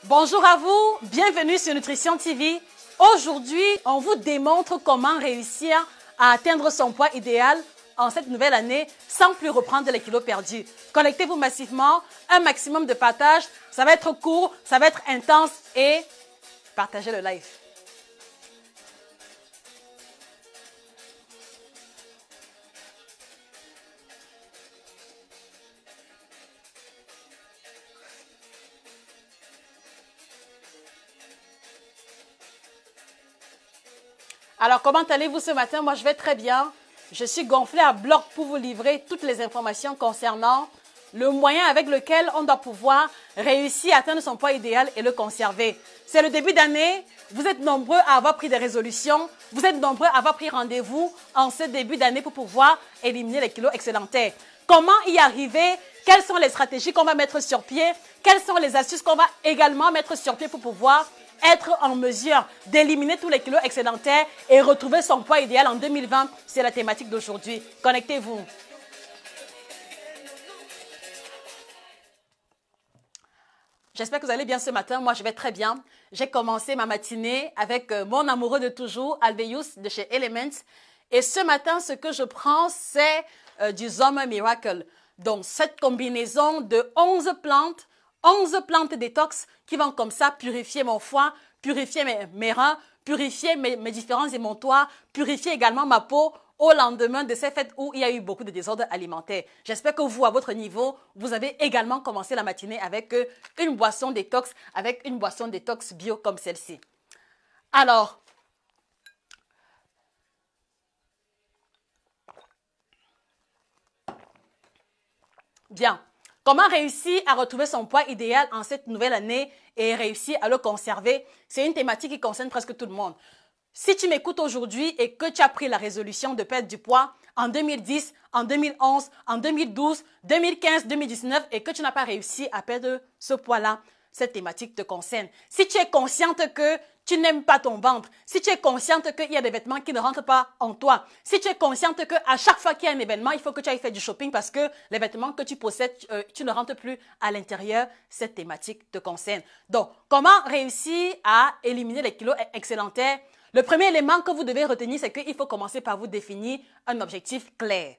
Bonjour à vous, bienvenue sur Nutrition TV. Aujourd'hui, on vous démontre comment réussir à atteindre son poids idéal en cette nouvelle année sans plus reprendre les kilos perdus. Connectez-vous massivement, un maximum de partage. Ça va être court, ça va être intense et partagez le live. Alors, comment allez-vous ce matin? Moi, je vais très bien. Je suis gonflée à bloc pour vous livrer toutes les informations concernant le moyen avec lequel on doit pouvoir réussir à atteindre son poids idéal et le conserver. C'est le début d'année. Vous êtes nombreux à avoir pris des résolutions. Vous êtes nombreux à avoir pris rendez-vous en ce début d'année pour pouvoir éliminer les kilos excédentaires. Comment y arriver? Quelles sont les stratégies qu'on va mettre sur pied? Quelles sont les astuces qu'on va également mettre sur pied pour pouvoir être en mesure d'éliminer tous les kilos excédentaires et retrouver son poids idéal en 2020, c'est la thématique d'aujourd'hui. Connectez-vous. J'espère que vous allez bien ce matin. Moi, je vais très bien. J'ai commencé ma matinée avec mon amoureux de toujours, Alveus de chez Elements. Et ce matin, ce que je prends, c'est du Zoma Miracle. Donc, cette combinaison de 11 plantes détox qui vont comme ça purifier mon foie, purifier mes reins, purifier mes différents émontoires, purifier également ma peau au lendemain de ces fêtes où il y a eu beaucoup de désordres alimentaires. J'espère que vous, à votre niveau, vous avez également commencé la matinée avec une boisson détox, bio comme celle-ci. Alors, bien. Comment réussir à retrouver son poids idéal en cette nouvelle année et réussir à le conserver? C'est une thématique qui concerne presque tout le monde. Si tu m'écoutes aujourd'hui et que tu as pris la résolution de perdre du poids en 2010, en 2011, en 2012, 2015, 2019 et que tu n'as pas réussi à perdre ce poids-là, cette thématique te concerne. Si tu es consciente que tu n'aimes pas ton ventre, si tu es consciente qu'il y a des vêtements qui ne rentrent pas en toi, si tu es consciente qu'à chaque fois qu'il y a un événement, il faut que tu ailles faire du shopping parce que les vêtements que tu possèdes, tu ne rentres plus à l'intérieur, cette thématique te concerne. Donc, comment réussir à éliminer les kilos excédentaires? Le premier élément que vous devez retenir, c'est qu'il faut commencer par vous définir un objectif clair.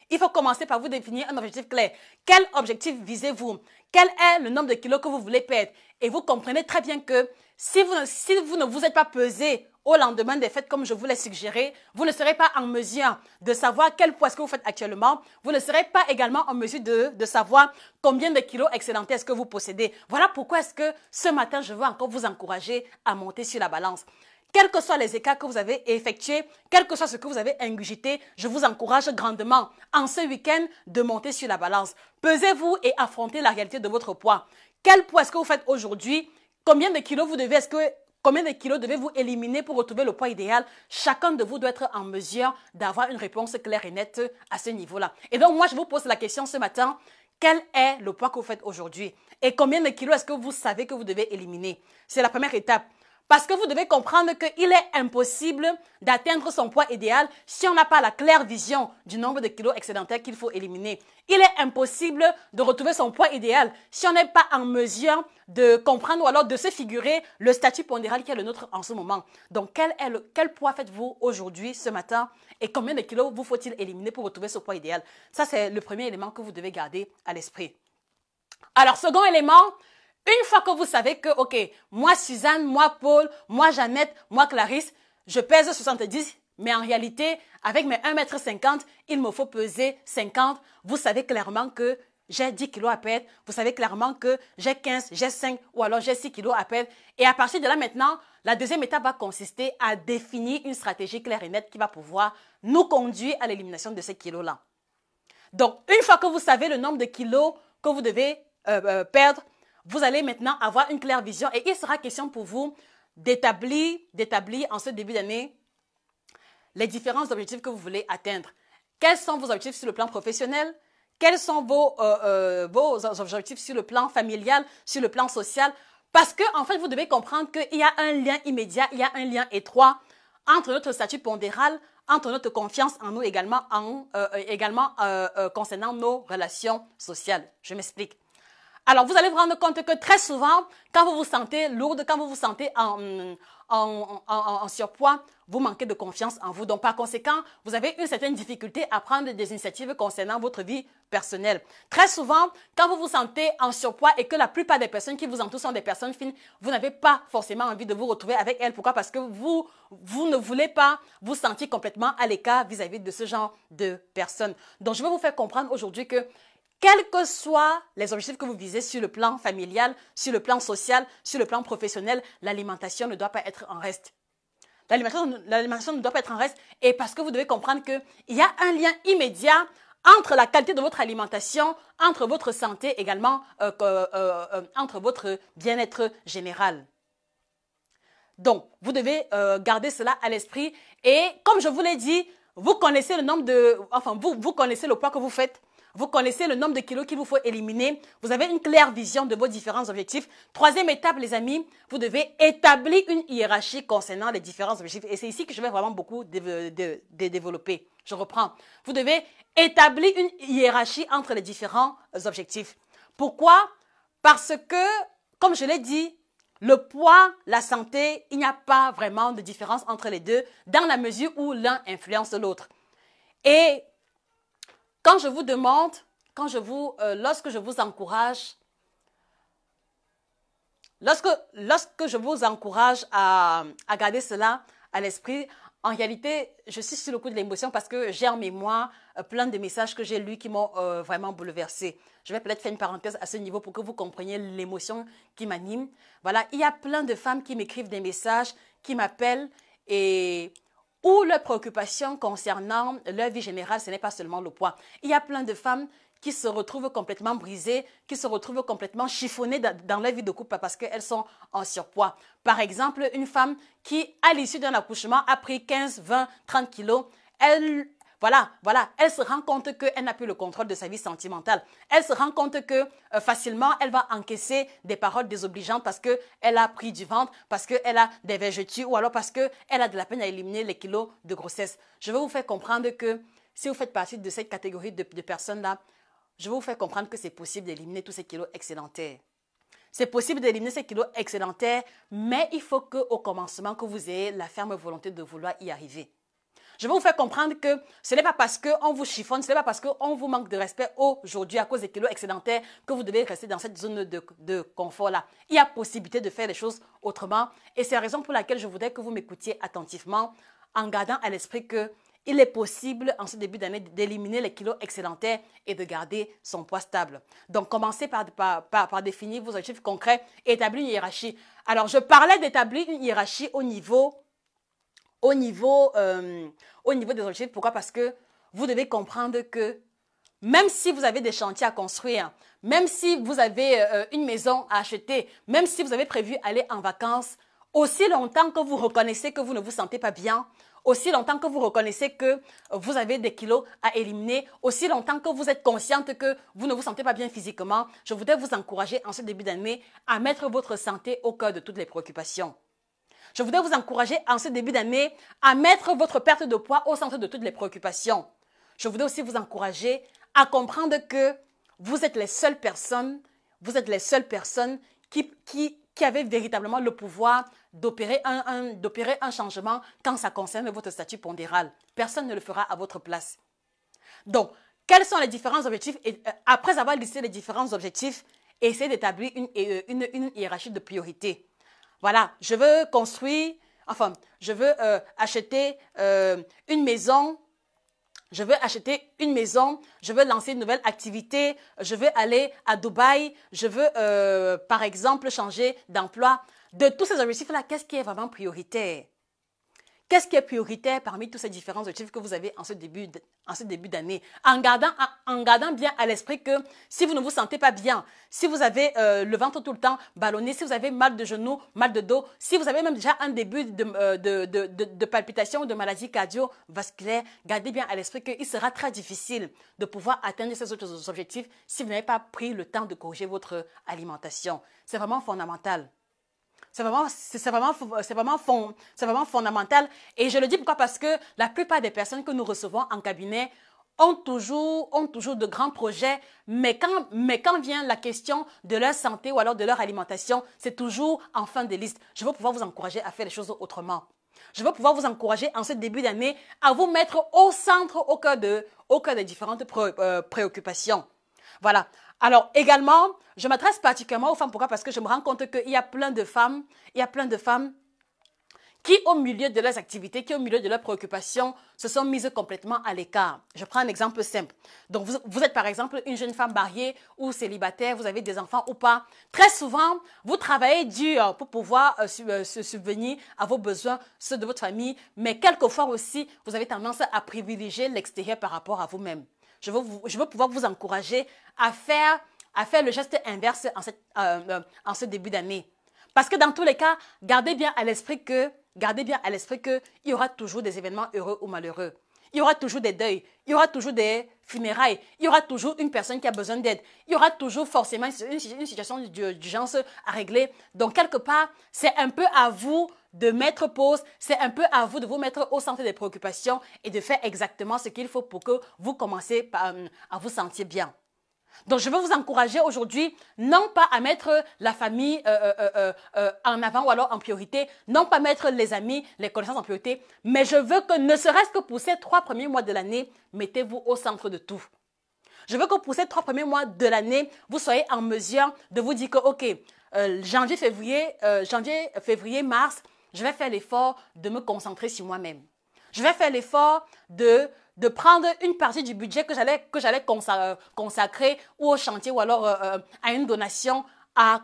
Il faut commencer par vous définir un objectif clair. Quel objectif visez-vous? Quel est le nombre de kilos que vous voulez perdre? Et vous comprenez très bien que si vous ne vous êtes pas pesé au lendemain des fêtes comme je vous l'ai suggéré, vous ne serez pas en mesure de savoir quel poids est-ce que vous faites actuellement. Vous ne serez pas également en mesure de savoir combien de kilos excédentaires est-ce que vous possédez. Voilà pourquoi est-ce que ce matin, je veux encore vous encourager à monter sur la balance. Quels que soient les écarts que vous avez effectués, quel que soit ce que vous avez ingurgité, je vous encourage grandement en ce week-end de monter sur la balance. Pesez-vous et affrontez la réalité de votre poids. Quel poids est-ce que vous faites aujourd'hui? Combien de kilos devez-vous éliminer pour retrouver le poids idéal? Chacun de vous doit être en mesure d'avoir une réponse claire et nette à ce niveau-là. Et donc, moi, je vous pose la question ce matin. Quel est le poids que vous faites aujourd'hui? Et combien de kilos est-ce que vous savez que vous devez éliminer? C'est la première étape. Parce que vous devez comprendre qu'il est impossible d'atteindre son poids idéal si on n'a pas la claire vision du nombre de kilos excédentaires qu'il faut éliminer. Il est impossible de retrouver son poids idéal si on n'est pas en mesure de comprendre ou alors de se figurer le statut pondéral qui est le nôtre en ce moment. Donc, quel poids faites-vous aujourd'hui, ce matin, et combien de kilos vous faut-il éliminer pour retrouver ce poids idéal? Ça, c'est le premier élément que vous devez garder à l'esprit. Alors, second élément, une fois que vous savez que, ok, moi Suzanne, moi Paul, moi Jeannette, moi Clarisse, je pèse 70, mais en réalité, avec mes 1,50 m, il me faut peser 50. Vous savez clairement que j'ai 10 kilos à perdre. Vous savez clairement que j'ai 15, j'ai 5 ou alors j'ai 6 kilos à perdre. Et à partir de là maintenant, la deuxième étape va consister à définir une stratégie claire et nette qui va pouvoir nous conduire à l'élimination de ces kilos-là. Donc, une fois que vous savez le nombre de kilos que vous devez perdre, vous allez maintenant avoir une claire vision et il sera question pour vous d'établir en ce début d'année les différents objectifs que vous voulez atteindre. Quels sont vos objectifs sur le plan professionnel? Quels sont vos objectifs sur le plan familial, sur le plan social? Parce que, en fait, vous devez comprendre qu'il y a un lien immédiat, il y a un lien étroit entre notre statut pondéral, entre notre confiance en nous également concernant nos relations sociales. Je m'explique. Alors, vous allez vous rendre compte que très souvent, quand vous vous sentez lourde, quand vous vous sentez en surpoids, vous manquez de confiance en vous. Donc, par conséquent, vous avez une certaine difficulté à prendre des initiatives concernant votre vie personnelle. Très souvent, quand vous vous sentez en surpoids et que la plupart des personnes qui vous entourent sont des personnes fines, vous n'avez pas forcément envie de vous retrouver avec elles. Pourquoi? Parce que vous ne voulez pas vous sentir complètement à l'écart vis-à-vis de ce genre de personnes. Donc, je vais vous faire comprendre aujourd'hui que quels que soient les objectifs que vous visez sur le plan familial, sur le plan social, sur le plan professionnel, l'alimentation ne doit pas être en reste. L'alimentation ne doit pas être en reste et parce que vous devez comprendre qu'il y a un lien immédiat entre la qualité de votre alimentation, entre votre santé également, entre votre bien-être général. Donc, vous devez garder cela à l'esprit et comme je vous l'ai dit, vous connaissez le nombre de, enfin, vous connaissez le poids que vous faites. Vous connaissez le nombre de kilos qu'il vous faut éliminer. Vous avez une claire vision de vos différents objectifs. Troisième étape, les amis, vous devez établir une hiérarchie concernant les différents objectifs. Et c'est ici que je vais vraiment beaucoup développer. Je reprends. Vous devez établir une hiérarchie entre les différents objectifs. Pourquoi? Parce que, comme je l'ai dit, le poids, la santé, il n'y a pas vraiment de différence entre les deux dans la mesure où l'un influence l'autre. Et quand je vous demande, lorsque je vous encourage, lorsque je vous encourage à garder cela à l'esprit, en réalité, je suis sur le coup de l'émotion parce que j'ai en mémoire plein de messages que j'ai lus qui m'ont vraiment bouleversée. Je vais peut-être faire une parenthèse à ce niveau pour que vous compreniez l'émotion qui m'anime. Voilà, il y a plein de femmes qui m'écrivent des messages, qui m'appellent et où leurs préoccupations concernant leur vie générale, ce n'est pas seulement le poids. Il y a plein de femmes qui se retrouvent complètement brisées, qui se retrouvent complètement chiffonnées dans leur vie de couple parce qu'elles sont en surpoids. Par exemple, une femme qui, à l'issue d'un accouchement, a pris 15, 20, 30 kilos, elle se rend compte qu'elle n'a plus le contrôle de sa vie sentimentale. Elle se rend compte que facilement, elle va encaisser des paroles désobligeantes parce qu'elle a pris du ventre, parce qu'elle a des vergetures ou alors parce qu'elle a de la peine à éliminer les kilos de grossesse. Je vais vous faire comprendre que si vous faites partie de cette catégorie de personnes-là, je vais vous faire comprendre que c'est possible d'éliminer tous ces kilos excédentaires. C'est possible d'éliminer ces kilos excédentaires, mais il faut qu'au commencement, que vous ayez la ferme volonté de vouloir y arriver. Je vais vous faire comprendre que ce n'est pas parce qu'on vous chiffonne, ce n'est pas parce qu'on vous manque de respect aujourd'hui à cause des kilos excédentaires que vous devez rester dans cette zone de confort-là. Il y a possibilité de faire les choses autrement et c'est la raison pour laquelle je voudrais que vous m'écoutiez attentivement en gardant à l'esprit qu'il est possible en ce début d'année d'éliminer les kilos excédentaires et de garder son poids stable. Donc, commencez par définir vos objectifs concrets et établir une hiérarchie. Alors, je parlais d'établir une hiérarchie au niveau des objectifs. Pourquoi? Parce que vous devez comprendre que même si vous avez des chantiers à construire, même si vous avez une maison à acheter, même si vous avez prévu aller en vacances, aussi longtemps que vous reconnaissez que vous ne vous sentez pas bien, aussi longtemps que vous reconnaissez que vous avez des kilos à éliminer, aussi longtemps que vous êtes consciente que vous ne vous sentez pas bien physiquement, je voudrais vous encourager en ce début d'année à mettre votre santé au cœur de toutes les préoccupations. Je voudrais vous encourager en ce début d'année à mettre votre perte de poids au centre de toutes les préoccupations. Je voudrais aussi vous encourager à comprendre que vous êtes les seules personnes qui avaient véritablement le pouvoir d'opérer un changement quand ça concerne votre statut pondéral. Personne ne le fera à votre place. Donc, quels sont les différents objectifs? Et après avoir listé les différents objectifs, essayez d'établir une hiérarchie de priorité. Voilà, je veux acheter une maison, je veux lancer une nouvelle activité, je veux aller à Dubaï, je veux par exemple changer d'emploi. De tous ces objectifs-là, qu'est-ce qui est vraiment prioritaire? Qu'est-ce qui est prioritaire parmi tous ces différents objectifs que vous avez en ce début d'année? En gardant bien à l'esprit que si vous ne vous sentez pas bien, si vous avez le ventre tout le temps ballonné, si vous avez mal de genoux, mal de dos, si vous avez même déjà un début de palpitation ou de maladie cardiovasculaire, gardez bien à l'esprit qu'il sera très difficile de pouvoir atteindre ces autres objectifs si vous n'avez pas pris le temps de corriger votre alimentation. C'est vraiment fondamental. C'est vraiment fondamental. Et je le dis pourquoi? Parce que la plupart des personnes que nous recevons en cabinet ont toujours de grands projets, mais quand vient la question de leur santé ou alors de leur alimentation, c'est toujours en fin de liste. Je veux pouvoir vous encourager à faire les choses autrement. Je veux pouvoir vous encourager en ce début d'année à vous mettre au centre, au cœur des différentes préoccupations. Voilà. Alors également, je m'adresse particulièrement aux femmes. Pourquoi? Parce que je me rends compte qu'il y a plein de femmes, qui, au milieu de leurs activités, qui, au milieu de leurs préoccupations, se sont mises complètement à l'écart. Je prends un exemple simple. Donc, vous êtes par exemple une jeune femme mariée ou célibataire, vous avez des enfants ou pas. Très souvent, vous travaillez dur pour pouvoir se subvenir à vos besoins, ceux de votre famille, mais quelquefois aussi, vous avez tendance à privilégier l'extérieur par rapport à vous-même. Je veux pouvoir vous encourager à faire le geste inverse en ce début d'année. Parce que dans tous les cas, gardez bien à l'esprit qu'il y aura toujours des événements heureux ou malheureux. Il y aura toujours des deuils, il y aura toujours des funérailles, il y aura toujours une personne qui a besoin d'aide, il y aura toujours forcément une situation d'urgence à régler. Donc, quelque part, c'est un peu à vous de mettre pause, c'est un peu à vous de vous mettre au centre des préoccupations et de faire exactement ce qu'il faut pour que vous commenciez à vous sentir bien. Donc, je veux vous encourager aujourd'hui, non pas à mettre la famille en avant ou alors en priorité, non pas mettre les amis, les connaissances en priorité, mais je veux que, ne serait-ce que pour ces 3 premiers mois de l'année, mettez-vous au centre de tout. Je veux que pour ces 3 premiers mois de l'année, vous soyez en mesure de vous dire que, ok, janvier, février, mars, je vais faire l'effort de me concentrer sur moi-même. Je vais faire l'effort de prendre une partie du budget que j'allais consacrer ou au chantier ou alors à une donation en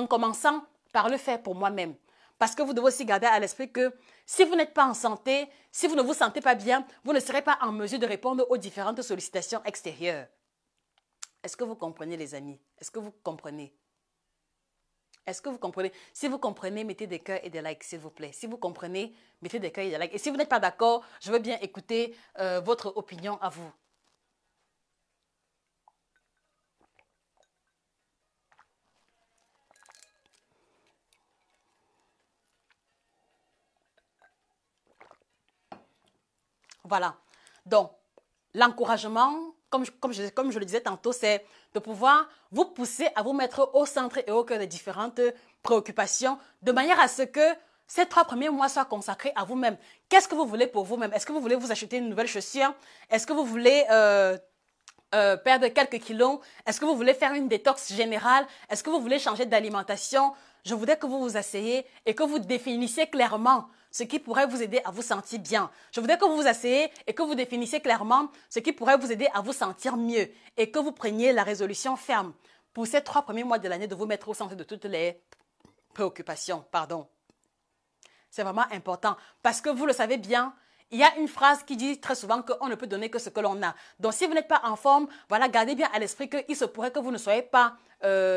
commençant par le faire pour moi-même. Parce que vous devez aussi garder à l'esprit que si vous n'êtes pas en santé, si vous ne vous sentez pas bien, vous ne serez pas en mesure de répondre aux différentes sollicitations extérieures. Est-ce que vous comprenez, les amis? Est-ce que vous comprenez? Est-ce que vous comprenez? Si vous comprenez, mettez des cœurs et des likes, s'il vous plaît. Si vous comprenez, mettez des cœurs et des likes. Et si vous n'êtes pas d'accord, je veux bien écouter votre opinion à vous. Voilà. Donc, l'encouragement, comme je le disais tantôt, c'est de pouvoir vous pousser à vous mettre au centre et au cœur des différentes préoccupations, de manière à ce que ces 3 premiers mois soient consacrés à vous-même. Qu'est-ce que vous voulez pour vous-même? Est-ce que vous voulez vous acheter une nouvelle chaussure? Est-ce que vous voulez perdre quelques kilos? Est-ce que vous voulez faire une détox générale? Est-ce que vous voulez changer d'alimentation? Je voudrais que vous vous asseyez et que vous définissiez clairement ce qui pourrait vous aider à vous sentir bien. Je voudrais que vous vous asseyez et que vous définissiez clairement ce qui pourrait vous aider à vous sentir mieux et que vous preniez la résolution ferme pour ces 3 premiers mois de l'année de vous mettre au centre de toutes les préoccupations. C'est vraiment important parce que vous le savez bien, il y a une phrase qui dit très souvent qu'on ne peut donner que ce que l'on a. Donc, si vous n'êtes pas en forme, voilà, gardez bien à l'esprit qu'il se pourrait que vous ne soyez pas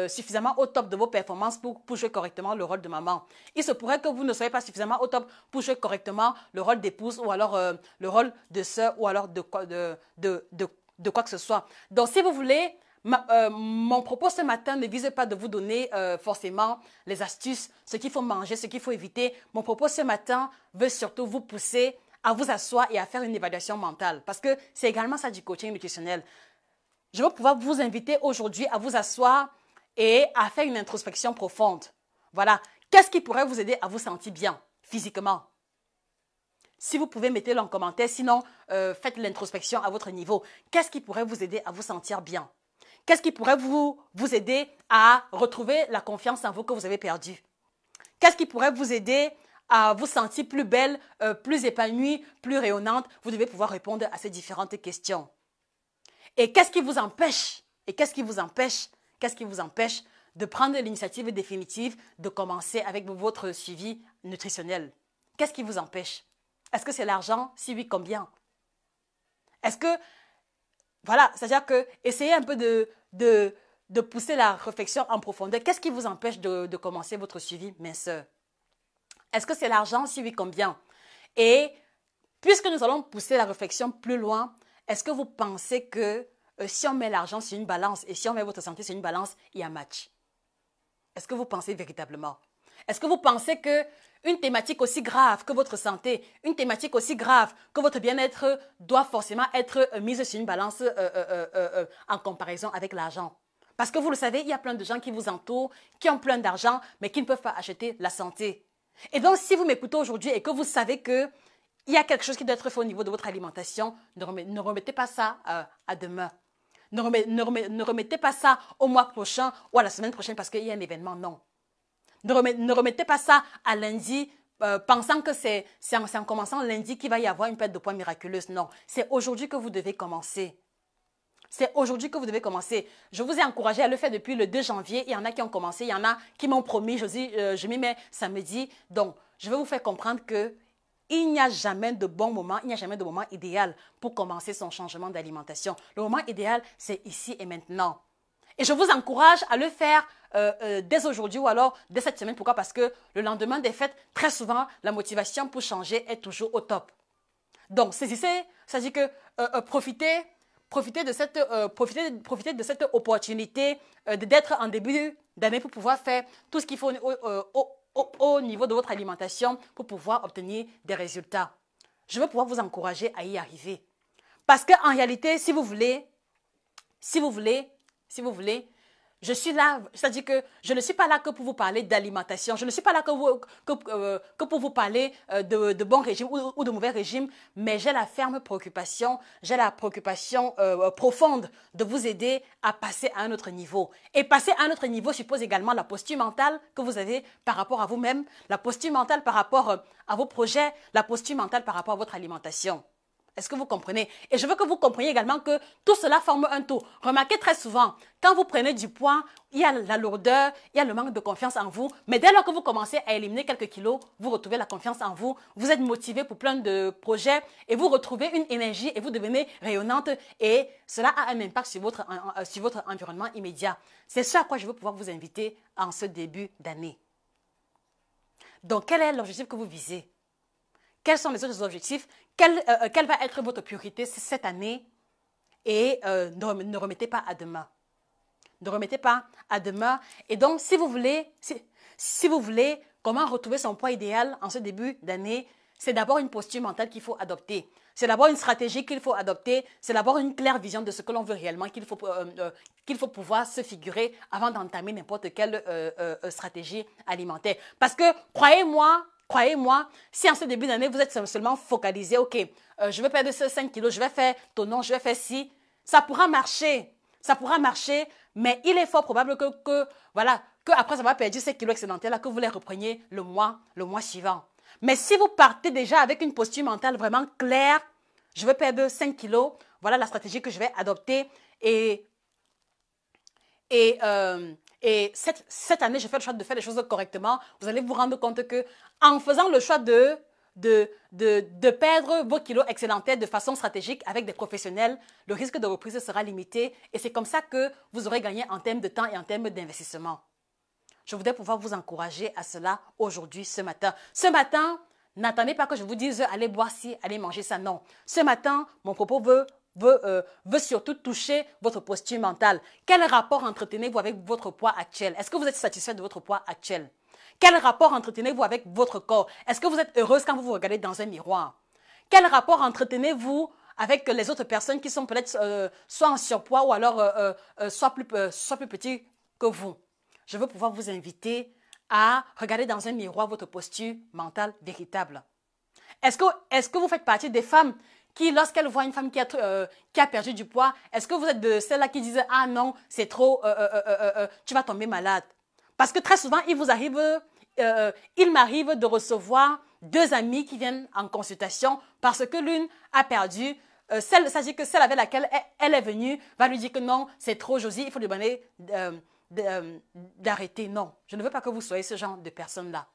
suffisamment au top de vos performances pour jouer correctement le rôle de maman. Il se pourrait que vous ne soyez pas suffisamment au top pour jouer correctement le rôle d'épouse ou alors le rôle de sœur ou alors de quoi que ce soit. Donc, si vous voulez, mon propos ce matin ne vise pas de vous donner forcément les astuces, ce qu'il faut manger, ce qu'il faut éviter. Mon propos ce matin veut surtout vous pousser à vous asseoir et à faire une évaluation mentale. Parce que c'est également ça du coaching nutritionnel. Je vais pouvoir vous inviter aujourd'hui à vous asseoir et à faire une introspection profonde. Voilà. Qu'est-ce qui pourrait vous aider à vous sentir bien physiquement? Si vous pouvez, mettez-le en commentaire. Sinon, faites l'introspection à votre niveau. Qu'est-ce qui pourrait vous aider à vous sentir bien? Qu'est-ce qui pourrait vous aider à retrouver la confiance en vous que vous avez perdue? Qu'est-ce qui pourrait vous aider à vous sentir plus belle, plus épanouie, plus rayonnante? Vous devez pouvoir répondre à ces différentes questions. Et qu'est-ce qui vous empêche de prendre l'initiative définitive de commencer avec votre suivi nutritionnel? Qu'est-ce qui vous empêche? Est-ce que c'est l'argent? Si oui, combien? Est-ce que, voilà, c'est-à-dire que essayez un peu de pousser la réflexion en profondeur. Qu'est-ce qui vous empêche de commencer votre suivi minceur? Est-ce que c'est l'argent? Si oui, combien? Et puisque nous allons pousser la réflexion plus loin, est-ce que vous pensez que si on met l'argent sur une balance et si on met votre santé sur une balance, il y a match? Est-ce que vous pensez véritablement? Est-ce que vous pensez que une thématique aussi grave que votre santé, une thématique aussi grave que votre bien-être doit forcément être mise sur une balance en comparaison avec l'argent? Parce que vous le savez, il y a plein de gens qui vous entourent, qui ont plein d'argent, mais qui ne peuvent pas acheter la santé. Et donc, si vous m'écoutez aujourd'hui et que vous savez qu'il y a quelque chose qui doit être fait au niveau de votre alimentation, ne remettez pas ça à demain. Ne remettez pas ça au mois prochain ou à la semaine prochaine parce qu'il y a un événement, non. Ne remettez pas ça à lundi pensant que c'est en commençant lundi qu'il va y avoir une perte de poids miraculeuse. Non, c'est aujourd'hui que vous devez commencer. C'est aujourd'hui que vous devez commencer. Je vous ai encouragé à le faire depuis le 2 janvier. Il y en a qui ont commencé, il y en a qui m'ont promis. Je m'y mets samedi. Donc, je vais vous faire comprendre que il n'y a jamais de bon moment, il n'y a jamais de moment idéal pour commencer son changement d'alimentation. Le moment idéal, c'est ici et maintenant. Et je vous encourage à le faire dès aujourd'hui ou alors dès cette semaine. Pourquoi? Parce que le lendemain des fêtes, très souvent, la motivation pour changer est toujours au top. Donc, saisissez, ça dit que profitez de cette opportunité d'être en début d'année pour pouvoir faire tout ce qu'il faut au niveau de votre alimentation pour pouvoir obtenir des résultats. Je veux pouvoir vous encourager à y arriver. Parce qu'en réalité, si vous voulez, je suis là, c'est-à-dire que je ne suis pas là que pour vous parler d'alimentation, je ne suis pas là que pour vous parler de bons régimes ou de mauvais régimes, mais j'ai la ferme préoccupation, profonde de vous aider à passer à un autre niveau. Et passer à un autre niveau suppose également la posture mentale que vous avez par rapport à vous-même, la posture mentale par rapport à vos projets, la posture mentale par rapport à votre alimentation. Est-ce que vous comprenez? Et je veux que vous compreniez également que tout cela forme un tout. Remarquez très souvent, quand vous prenez du poids, il y a la lourdeur, il y a le manque de confiance en vous. Mais dès lors que vous commencez à éliminer quelques kilos, vous retrouvez la confiance en vous. Vous êtes motivé pour plein de projets et vous retrouvez une énergie et vous devenez rayonnante. Et cela a un impact sur votre environnement immédiat. C'est ce à quoi je veux pouvoir vous inviter en ce début d'année. Donc, quel est l'objectif que vous visez? Quels sont les autres objectifs? Quelle va être votre priorité cette année? Et ne remettez pas à demain. Ne remettez pas à demain. Et donc, si vous voulez comment retrouver son poids idéal en ce début d'année, c'est d'abord une posture mentale qu'il faut adopter. C'est d'abord une stratégie qu'il faut adopter. C'est d'abord une claire vision de ce que l'on veut réellement, qu'il faut pouvoir se figurer avant d'entamer n'importe quelle stratégie alimentaire. Parce que, croyez-moi, si en ce début d'année, vous êtes seulement focalisé, ok, je vais perdre ces 5 kilos, je vais faire tonneau, je vais faire ci, ça pourra marcher, mais il est fort probable que après avoir perdu ces kilos excédentaires, là, que vous les repreniez le mois suivant. Mais si vous partez déjà avec une posture mentale vraiment claire, je vais perdre 5 kilos, voilà la stratégie que je vais adopter et cette année, je fais le choix de faire les choses correctement. Vous allez vous rendre compte que en faisant le choix de perdre vos kilos excédentaires de façon stratégique avec des professionnels, le risque de reprise sera limité et c'est comme ça que vous aurez gagné en termes de temps et en termes d'investissement. Je voudrais pouvoir vous encourager à cela aujourd'hui, ce matin. Ce matin, n'attendez pas que je vous dise allez boire ci, allez manger ça. Non. Ce matin, mon propos veut surtout toucher votre posture mentale. Quel rapport entretenez-vous avec votre poids actuel? Est-ce que vous êtes satisfait de votre poids actuel? Quel rapport entretenez-vous avec votre corps? Est-ce que vous êtes heureuse quand vous vous regardez dans un miroir? Quel rapport entretenez-vous avec les autres personnes qui sont peut-être soit en surpoids ou alors soit plus petits que vous? Je veux pouvoir vous inviter à regarder dans un miroir votre posture mentale véritable. Est-ce que vous faites partie des femmes qui, lorsqu'elles voient une femme qui a perdu du poids, est-ce que vous êtes de celles-là qui disent « Ah non, c'est trop, tu vas tomber malade ». Parce que très souvent, il m'arrive de recevoir 2 amies qui viennent en consultation parce que l'une a perdu. C'est-à-dire que celle avec laquelle elle est venue va lui dire que non, c'est trop, Josie, il faut lui demander d'arrêter. Non, je ne veux pas que vous soyez ce genre de personne-là.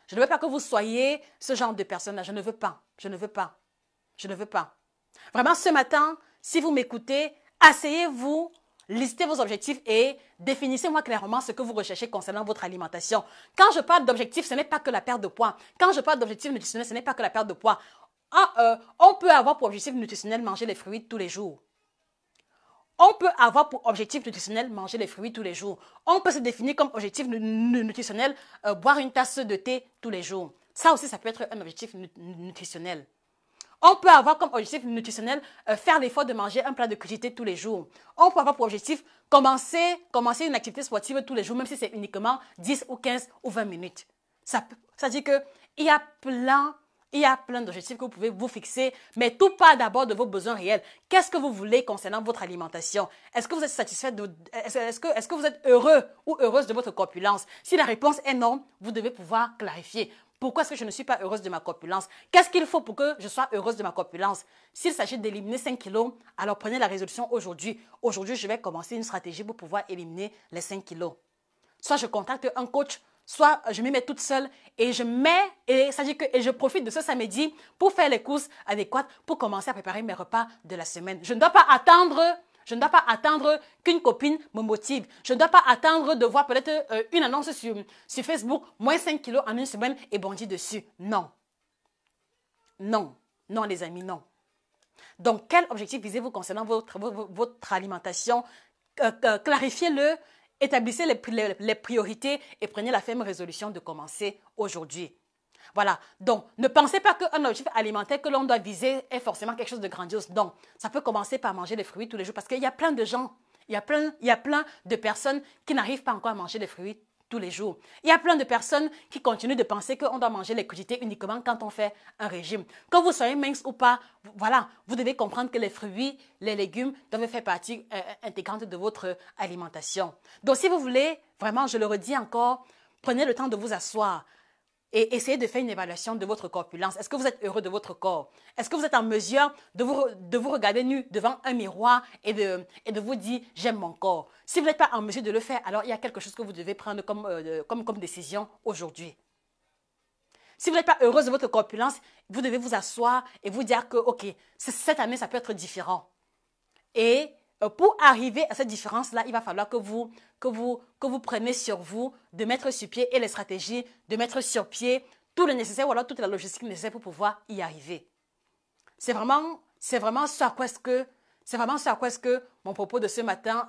Je ne veux pas que vous soyez ce genre de personne-là. Je ne veux pas. Vraiment, ce matin, si vous m'écoutez, asseyez-vous, listez vos objectifs et définissez-moi clairement ce que vous recherchez concernant votre alimentation. Quand je parle d'objectifs, ce n'est pas que la perte de poids. Quand je parle d'objectifs nutritionnels, ce n'est pas que la perte de poids. On peut avoir pour objectif nutritionnel manger les fruits tous les jours. On peut avoir pour objectif nutritionnel manger les fruits tous les jours. On peut se définir comme objectif nutritionnel boire une tasse de thé tous les jours. Ça aussi, ça peut être un objectif nutritionnel. On peut avoir comme objectif nutritionnel faire l'effort de manger un plat de crudité tous les jours. On peut avoir pour objectif commencer une activité sportive tous les jours, même si c'est uniquement 10 ou 15 ou 20 minutes. Ça dit qu'il y a plein d'objectifs que vous pouvez vous fixer, mais tout part d'abord de vos besoins réels. Qu'est-ce que vous voulez concernant votre alimentation? Est-ce que vous êtes satisfait est-ce que vous êtes heureux ou heureuse de votre corpulence? Si la réponse est non, vous devez pouvoir clarifier. Pourquoi est-ce que je ne suis pas heureuse de ma corpulence? Qu'est-ce qu'il faut pour que je sois heureuse de ma corpulence? S'il s'agit d'éliminer 5 kilos, alors prenez la résolution aujourd'hui. Aujourd'hui, je vais commencer une stratégie pour pouvoir éliminer les 5 kilos. Soit je contacte un coach, soit je m'y mets toute seule et je profite de ce samedi pour faire les courses adéquates pour commencer à préparer mes repas de la semaine. Je ne dois pas attendre qu'une copine me motive. Je ne dois pas attendre de voir peut-être une annonce sur Facebook, moins 5 kilos en une semaine et bondir dessus. Non. Non. Non, les amis, non. Donc, quel objectif visez-vous concernant votre alimentation? Clarifiez-le. Établissez les priorités et prenez la ferme résolution de commencer aujourd'hui. Voilà. Donc, ne pensez pas qu'un objectif alimentaire que l'on doit viser est forcément quelque chose de grandiose. Non. Ça peut commencer par manger des fruits tous les jours parce qu'il y a plein de gens, il y a plein de personnes qui n'arrivent pas encore à manger des fruits tous les jours. Il y a plein de personnes qui continuent de penser qu'on doit manger les crudités uniquement quand on fait un régime. Que vous soyez mince ou pas, voilà, vous devez comprendre que les fruits, les légumes doivent faire partie intégrante de votre alimentation. Donc, si vous voulez, vraiment, je le redis encore, prenez le temps de vous asseoir et essayez de faire une évaluation de votre corpulence. Est-ce que vous êtes heureux de votre corps? Est-ce que vous êtes en mesure de vous regarder nu devant un miroir et de vous dire « j'aime mon corps ». Si vous n'êtes pas en mesure de le faire, alors il y a quelque chose que vous devez prendre comme décision aujourd'hui. Si vous n'êtes pas heureuse de votre corpulence, vous devez vous asseoir et vous dire que, ok, cette année, ça peut être différent. Et pour arriver à cette différence-là, il va falloir que vous preniez sur vous de mettre sur pied et les stratégies, de mettre sur pied tout le nécessaire ou alors toute la logistique nécessaire pour pouvoir y arriver. C'est vraiment ce à quoi est-ce que mon propos de ce matin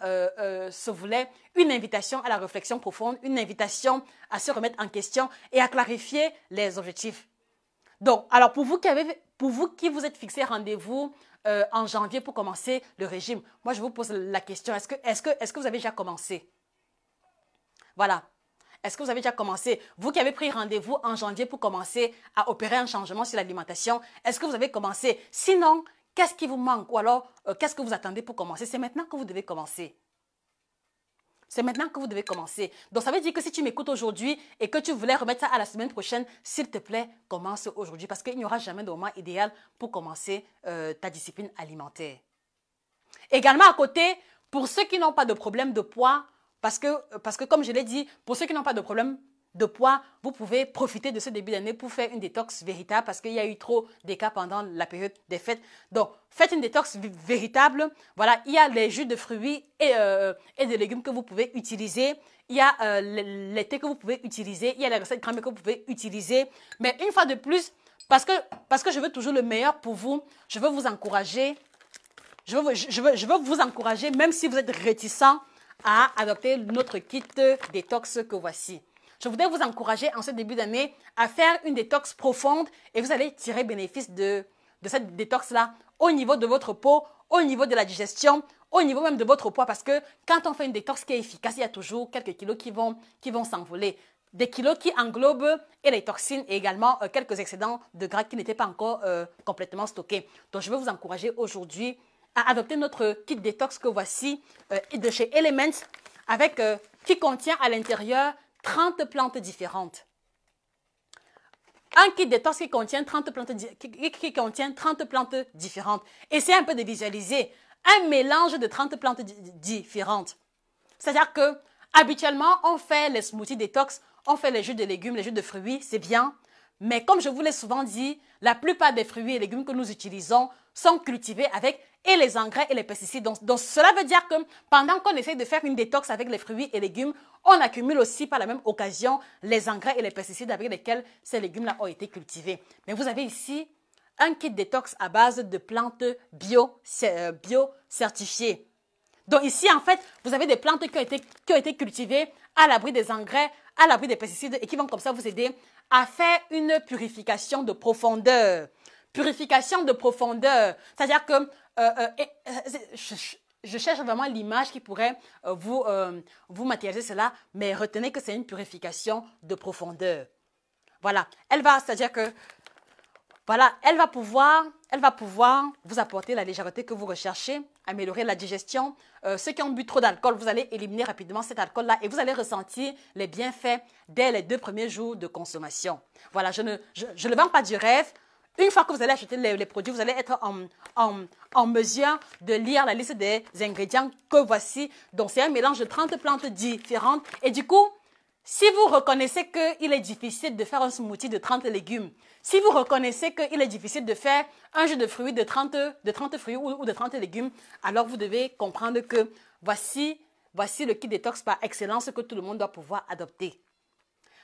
se voulait, une invitation à la réflexion profonde, une invitation à se remettre en question et à clarifier les objectifs. Donc, alors pour vous qui vous êtes fixé rendez-vous en janvier pour commencer le régime, moi je vous pose la question, est-ce que vous avez déjà commencé? Voilà. Est-ce que vous avez déjà commencé? Vous qui avez pris rendez-vous en janvier pour commencer à opérer un changement sur l'alimentation, est-ce que vous avez commencé? Sinon, qu'est-ce qui vous manque? Ou alors, qu'est-ce que vous attendez pour commencer? C'est maintenant que vous devez commencer. C'est maintenant que vous devez commencer. Donc, ça veut dire que si tu m'écoutes aujourd'hui et que tu voulais remettre ça à la semaine prochaine, s'il te plaît, commence aujourd'hui parce qu'il n'y aura jamais de moment idéal pour commencer ta discipline alimentaire. Également, à côté, pour ceux qui n'ont pas de problème de poids, parce que comme je l'ai dit, pour ceux qui n'ont pas de problème de poids, vous pouvez profiter de ce début d'année pour faire une détox véritable parce qu'il y a eu trop d'écarts pendant la période des fêtes. Donc, faites une détox véritable. Voilà, il y a les jus de fruits et de légumes que vous pouvez utiliser. Il y a les thés que vous pouvez utiliser. Il y a les recettes cramées que vous pouvez utiliser. Mais une fois de plus, parce que je veux toujours le meilleur pour vous, je veux vous encourager. Je veux vous encourager, même si vous êtes réticent à adopter notre kit détox que voici. Je voudrais vous encourager en ce début d'année à faire une détox profonde et vous allez tirer bénéfice de cette détox-là au niveau de votre peau, au niveau de la digestion, au niveau même de votre poids parce que quand on fait une détox qui est efficace, il y a toujours quelques kilos qui vont s'envoler. Des kilos qui englobent et les toxines et également quelques excédents de gras qui n'étaient pas encore complètement stockés. Donc, je veux vous encourager aujourd'hui à adopter notre kit détox que voici de chez Elements qui contient à l'intérieur 30 plantes différentes. Un kit détox qui contient 30 plantes différentes. Essayez un peu de visualiser un mélange de 30 plantes différentes. C'est-à-dire que habituellement, on fait les smoothies détox, on fait les jus de légumes, les jus de fruits, c'est bien. Mais comme je vous l'ai souvent dit, la plupart des fruits et légumes que nous utilisons sont cultivés avec et les engrais et les pesticides. Donc cela veut dire que pendant qu'on essaie de faire une détox avec les fruits et légumes, on accumule aussi par la même occasion les engrais et les pesticides avec lesquels ces légumes-là ont été cultivés. Mais vous avez ici un kit détox à base de plantes bio certifiées. Donc ici, en fait, vous avez des plantes qui ont été cultivées à l'abri des engrais, à l'abri des pesticides et qui vont comme ça vous aider à faire une purification de profondeur. Purification de profondeur. C'est-à-dire que je cherche vraiment l'image qui pourrait vous matérialiser cela, mais retenez que c'est une purification de profondeur. Voilà. C'est-à-dire que voilà, elle va pouvoir vous apporter la légèreté que vous recherchez, améliorer la digestion. Ceux qui ont bu trop d'alcool, vous allez éliminer rapidement cet alcool-là et vous allez ressentir les bienfaits dès les 2 premiers jours de consommation. Voilà, je ne vends pas du rêve. Une fois que vous allez acheter les produits, vous allez être en mesure de lire la liste des ingrédients que voici. Donc, c'est un mélange de 30 plantes différentes. Et du coup, si vous reconnaissez qu'il est difficile de faire un smoothie de 30 légumes, si vous reconnaissez qu'il est difficile de faire un jus de fruits de 30 fruits ou de 30 légumes, alors vous devez comprendre que voici le kit détox par excellence que tout le monde doit pouvoir adopter.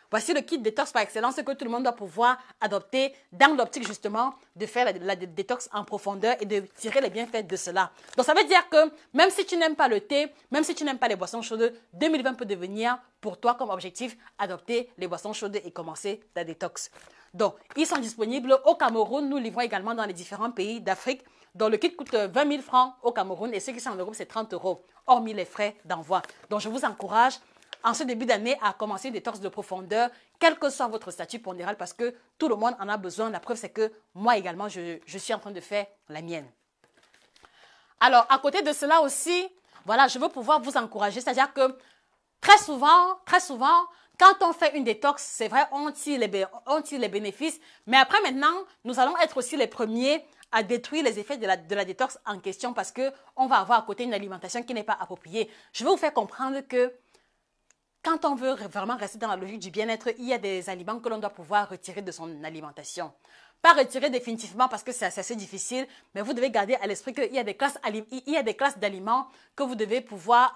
Voici le kit détox par excellence que tout le monde doit pouvoir adopter dans l'optique justement de faire la détox en profondeur et de tirer les bienfaits de cela. Donc ça veut dire que même si tu n'aimes pas le thé, même si tu n'aimes pas les boissons chaudes, 2020 peut devenir pour toi comme objectif adopter les boissons chaudes et commencer la détox. Donc ils sont disponibles au Cameroun, nous livrons également dans les différents pays d'Afrique. Donc le kit coûte 20 000 francs au Cameroun et ceux qui sont en Europe c'est 30 €, hormis les frais d'envoi. Donc je vous encourage en ce début d'année à commencer une détox de profondeur, quel que soit votre statut pondéral, parce que tout le monde en a besoin. La preuve, c'est que moi également, je suis en train de faire la mienne. Alors, à côté de cela aussi, voilà, je veux pouvoir vous encourager. C'est-à-dire que très souvent, quand on fait une détox, c'est vrai, on tire les bénéfices. Mais après, maintenant, nous allons être aussi les premiers à détruire les effets de la détox en question parce qu'on va avoir à côté une alimentation qui n'est pas appropriée. Je veux vous faire comprendre que quand on veut vraiment rester dans la logique du bien-être, il y a des aliments que l'on doit pouvoir retirer de son alimentation. Pas retirer définitivement parce que c'est assez difficile, mais vous devez garder à l'esprit qu'il y a des classes d'aliments que vous devez pouvoir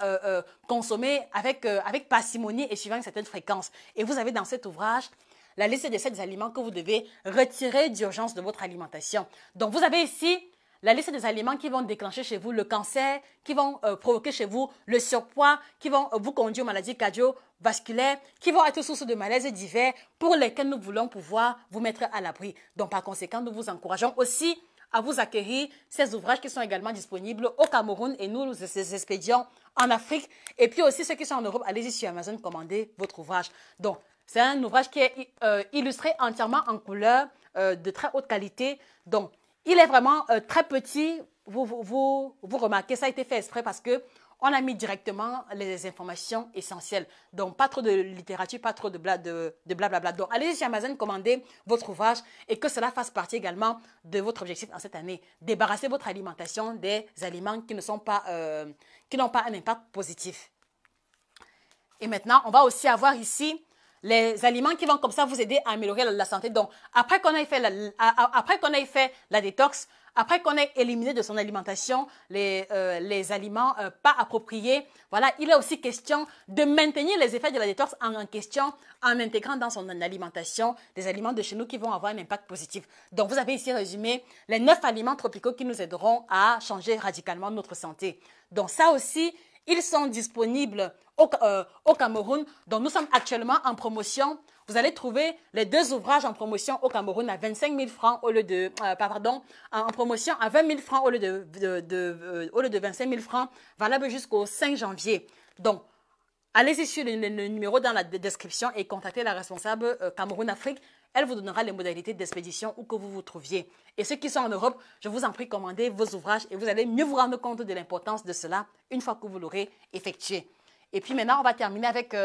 consommer avec parcimonie et suivant une certaine fréquence. Et vous avez dans cet ouvrage la liste de ces aliments que vous devez retirer d'urgence de votre alimentation. Donc vous avez ici la liste des aliments qui vont déclencher chez vous le cancer, qui vont provoquer chez vous le surpoids, qui vont vous conduire aux maladies cardiovasculaires, qui vont être source de malaises divers pour lesquels nous voulons pouvoir vous mettre à l'abri. Donc par conséquent, nous vous encourageons aussi à vous acquérir ces ouvrages qui sont également disponibles au Cameroun et nous les expédions en Afrique. Et puis aussi ceux qui sont en Europe, allez-y sur Amazon, commandez votre ouvrage. Donc c'est un ouvrage qui est illustré entièrement en couleur de très haute qualité. Donc il est vraiment très petit, vous remarquez, ça a été fait exprès parce qu'on a mis directement les informations essentielles. Donc, pas trop de littérature, pas trop de blablabla. Donc, allez sur Amazon, commandez votre ouvrage et que cela fasse partie également de votre objectif en cette année. Débarrassez votre alimentation des aliments qui n'ont pas un impact positif. Et maintenant, on va aussi avoir ici les aliments qui vont comme ça vous aider à améliorer la santé. Donc, après qu'on ait fait la détox, après qu'on ait éliminé de son alimentation les aliments pas appropriés, voilà, il est aussi question de maintenir les effets de la détox en question en intégrant dans son alimentation des aliments de chez nous qui vont avoir un impact positif. Donc, vous avez ici résumé les 9 aliments tropicaux qui nous aideront à changer radicalement notre santé. Donc, ça aussi, ils sont disponibles au Cameroun. Donc, nous sommes actuellement en promotion. Vous allez trouver les 2 ouvrages en promotion au Cameroun à 25 000 francs au lieu de, en promotion à 20 000 francs au lieu de 25 000 francs, valable jusqu'au 5 janvier. Donc, allez-y sur le numéro dans la description et contactez la responsable Cameroun Afrique. Elle vous donnera les modalités d'expédition où que vous vous trouviez. Et ceux qui sont en Europe, je vous en prie, commandez vos ouvrages et vous allez mieux vous rendre compte de l'importance de cela une fois que vous l'aurez effectué. Et puis maintenant, on va terminer avec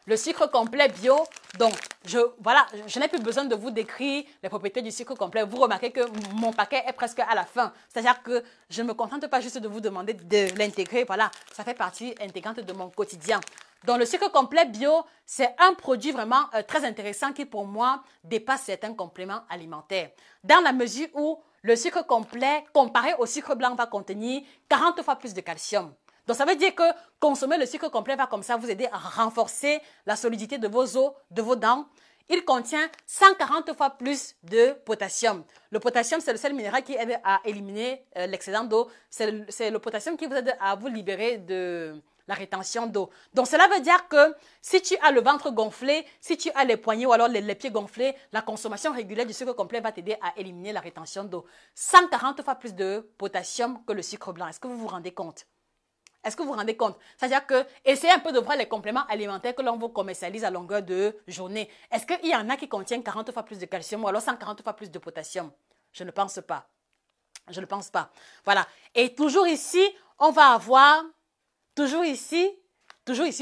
le sucre complet bio. Donc, je n'ai plus besoin de vous décrire les propriétés du sucre complet. Vous remarquez que mon paquet est presque à la fin. C'est-à-dire que je ne me contente pas juste de vous demander de l'intégrer. Voilà, ça fait partie intégrante de mon quotidien. Donc, le sucre complet bio, c'est un produit vraiment très intéressant qui, pour moi, dépasse certains compléments alimentaires. Dans la mesure où le sucre complet, comparé au sucre blanc, va contenir 40 fois plus de calcium. Donc, ça veut dire que consommer le sucre complet va comme ça vous aider à renforcer la solidité de vos os, de vos dents. il contient 140 fois plus de potassium. Le potassium, c'est le seul minéral qui aide à éliminer l'excédent d'eau. C'est le potassium qui vous aide à vous libérer de la rétention d'eau. Donc, cela veut dire que si tu as le ventre gonflé, si tu as les poignets ou alors les pieds gonflés, la consommation régulière du sucre complet va t'aider à éliminer la rétention d'eau. 140 fois plus de potassium que le sucre blanc. Est-ce que vous vous rendez compte? Est-ce que vous vous rendez compte? C'est-à-dire que essayez un peu de voir les compléments alimentaires que l'on vous commercialise à longueur de journée. Est-ce qu'il y en a qui contiennent 40 fois plus de calcium ou alors 140 fois plus de potassium? Je ne pense pas. Je ne pense pas. Voilà. Et toujours ici, on va avoir... Toujours ici,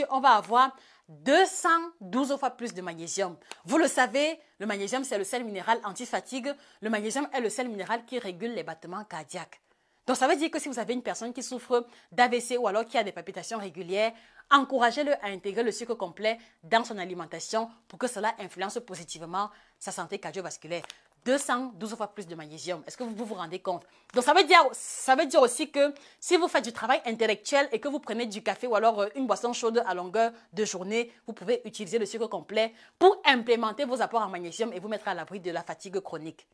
on va avoir 212 fois plus de magnésium. Vous le savez, le magnésium, c'est le sel minéral anti-fatigue. Le magnésium est le sel minéral qui régule les battements cardiaques. Donc, ça veut dire que si vous avez une personne qui souffre d'AVC ou alors qui a des palpitations régulières, encouragez-le à intégrer le sucre complet dans son alimentation pour que cela influence positivement sa santé cardiovasculaire. 212 fois plus de magnésium. Est-ce que vous vous rendez compte? Donc, ça veut dire aussi que si vous faites du travail intellectuel et que vous prenez du café ou alors une boisson chaude à longueur de journée, vous pouvez utiliser le sucre complet pour implémenter vos apports en magnésium et vous mettre à l'abri de la fatigue chronique.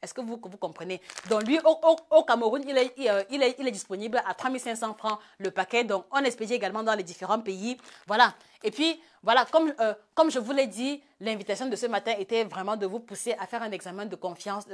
Est-ce que vous comprenez? Donc, lui, au Cameroun, il est disponible à 3500 francs le paquet. Donc, on expédie également dans les différents pays. Voilà. Et puis, voilà, comme je vous l'ai dit, l'invitation de ce matin était vraiment de vous pousser à faire un examen de confiance,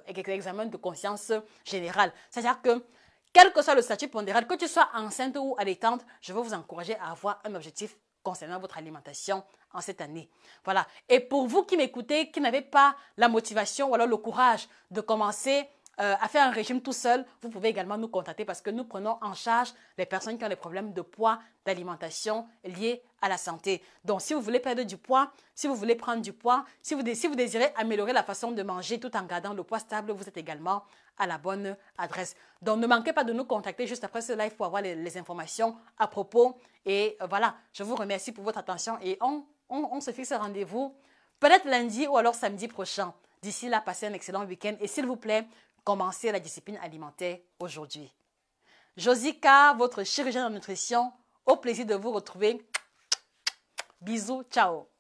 examen de conscience générale. C'est-à-dire que, quel que soit le statut pondéral, que tu sois enceinte ou allaitante, je veux vous encourager à avoir un objectif concernant votre alimentation en cette année. Voilà. Et pour vous qui m'écoutez, qui n'avez pas la motivation ou alors le courage de commencer à faire un régime tout seul, vous pouvez également nous contacter parce que nous prenons en charge les personnes qui ont des problèmes de poids, d'alimentation liés à la santé. Donc, si vous voulez perdre du poids, si vous voulez prendre du poids, si vous désirez améliorer la façon de manger tout en gardant le poids stable, vous êtes également à la bonne adresse. Donc, ne manquez pas de nous contacter juste après ce live pour avoir les informations à propos. Et voilà, je vous remercie pour votre attention et on se fixe un rendez-vous peut-être lundi ou alors samedi prochain. D'ici là, passez un excellent week-end et s'il vous plaît, commencez la discipline alimentaire aujourd'hui. Josika, votre chirurgienne en nutrition, au plaisir de vous retrouver. Bisous, ciao.